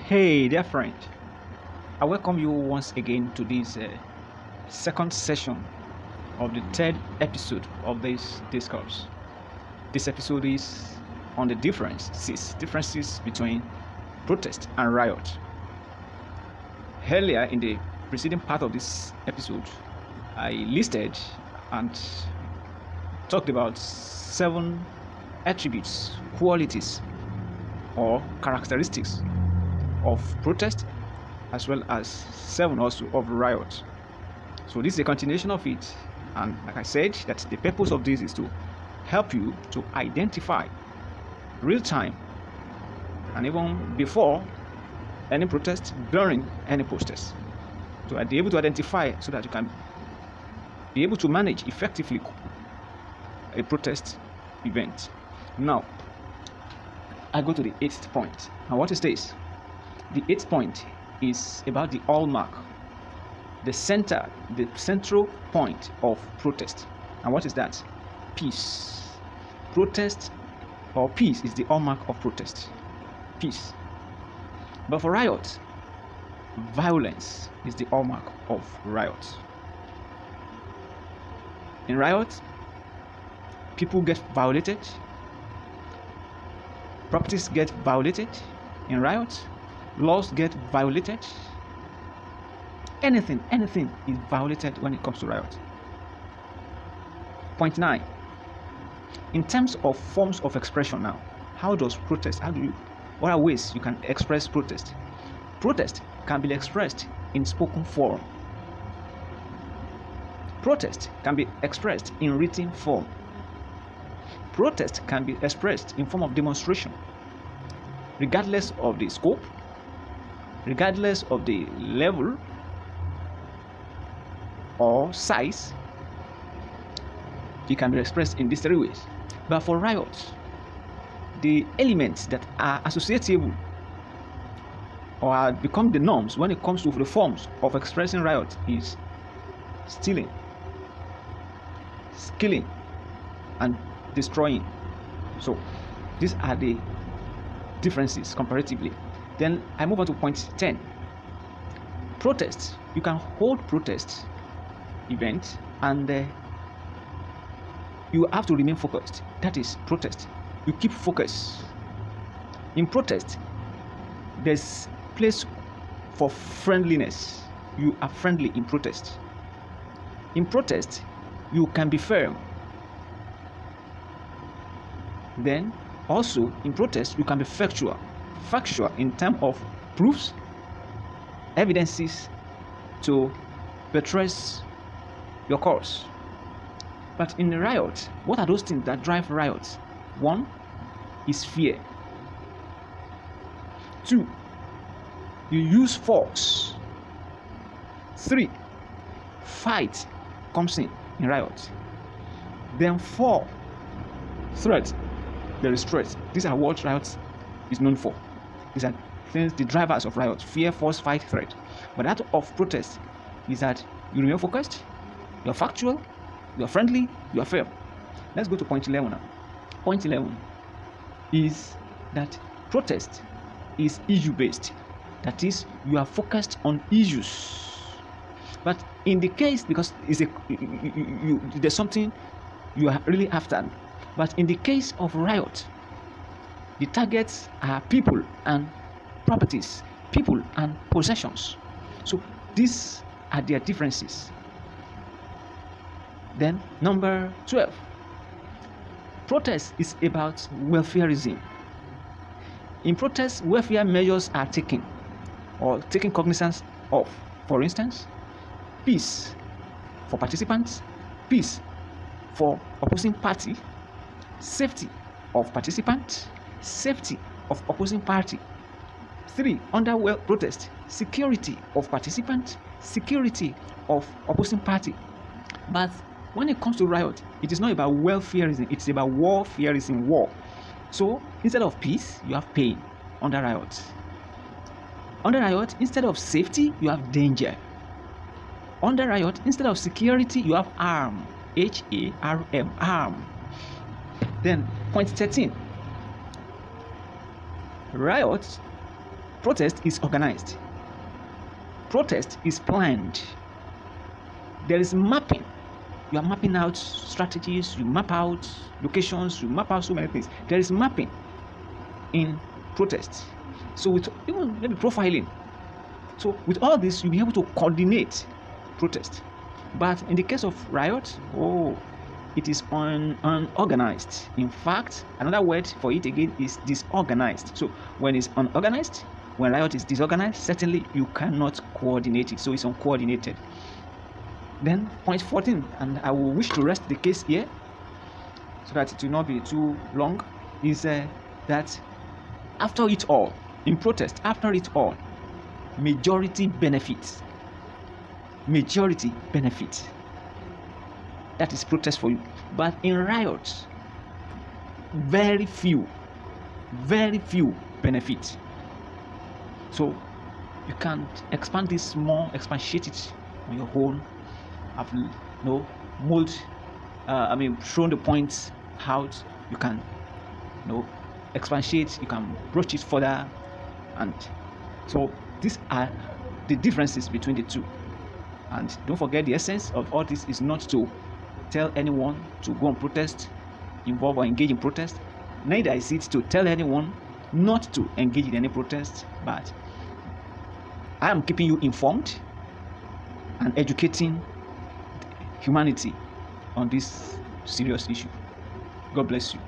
Hey, dear friend, I welcome you once again to this second session of the third episode of this discourse. This episode is on the differences between protest and riot. Earlier in the preceding part of this episode, I listed and talked about 7 attributes, qualities, or characteristics of protest, as well as 7 also of riot. So this is a continuation of it, and like I said, that the purpose of this is to help you to identify real time and even before any protest, during any protest, to be able to identify so that you can be able to manage effectively a protest event. Now I go to the 8th point. Now what is this? The 8th point is about the hallmark, the central point of protest. And what is that? Peace. Protest or peace is the hallmark of protest. Peace. But for riot, violence is the hallmark of riot. In riot, people get violated, properties get violated. In riot, laws get violated. Anything is violated when it comes to riot. Point 9. In terms of forms of expression now, what are ways you can express protest? Protest can be expressed in spoken form. Protest can be expressed in written form. Protest can be expressed in form of demonstration, regardless of the scope, regardless of the level or size. It can be expressed in these 3 ways. But for riot, the elements that are associatable or become the norms when it comes to the forms of expressing riot is stealing, killing, and destroying. So these are the differences comparatively. Then I move on to point 10. Protest. You can hold protest event and you have to remain focused. That is protest. You keep focus. In protest, there's place for friendliness. You are friendly in protest. In protest, you can be firm. Then also in protest, you can be factual in terms of proofs, evidences to buttress your cause. But in a riot, what are those things that drive riots? 1 is fear. 2, you use force. 3, fight comes in riot. Then 4, threat. There is threat. These are what riot is known for. These are things, the drivers of riot: fear, force, fight, threat. But that of protest is that you remain focused, you are factual, you are friendly, you are fair. Let's go to point 11 now. Point 11 is that protest is issue-based. That is, you are focused on issues. But in the case, because there's something you are really after. But in the case of riot, the targets are people and properties, people and possessions. So these are their differences. Then number 12. Protest is about welfareism. In protest, welfare measures are taken cognizance of. For instance, peace for participants, peace for opposing party, safety of participant, safety of opposing party. 3, under protest, security of participant, security of opposing party. But when it comes to riot, it is not about welfareism, it's about warfareism, war. So instead of peace, you have pain under riot. Under riot, instead of safety, you have danger. Under riot, instead of security, you have harm. H-A-R-M, harm. Then point 13. Riot Protest is organized. Protest is planned. There is mapping. You are mapping out strategies, you map out locations, you map out so many things. There is mapping in protest. So with even maybe profiling. So with all this, you'll be able to coordinate protest. But in the case of riot, it is unorganized. In fact, another word for it again is disorganized. So when it's unorganized, when riot is disorganized, certainly you cannot coordinate it. So it's uncoordinated. Then point 14, and I will wish to rest the case here so that it will not be too long, is that after it all, in protest, after it all, majority benefits. Majority benefits. That is protest for you. But in riots, very few benefit. So you can expand this more, expatiate it on your own. I've shown the points out. You can expatiate, you can broach it further, and so these are the differences between the two. And don't forget, the essence of all this is not to tell anyone to go on protest, involve or engage in protest. Neither is it to tell anyone not to engage in any protest, but I am keeping you informed and educating humanity on this serious issue. God bless you.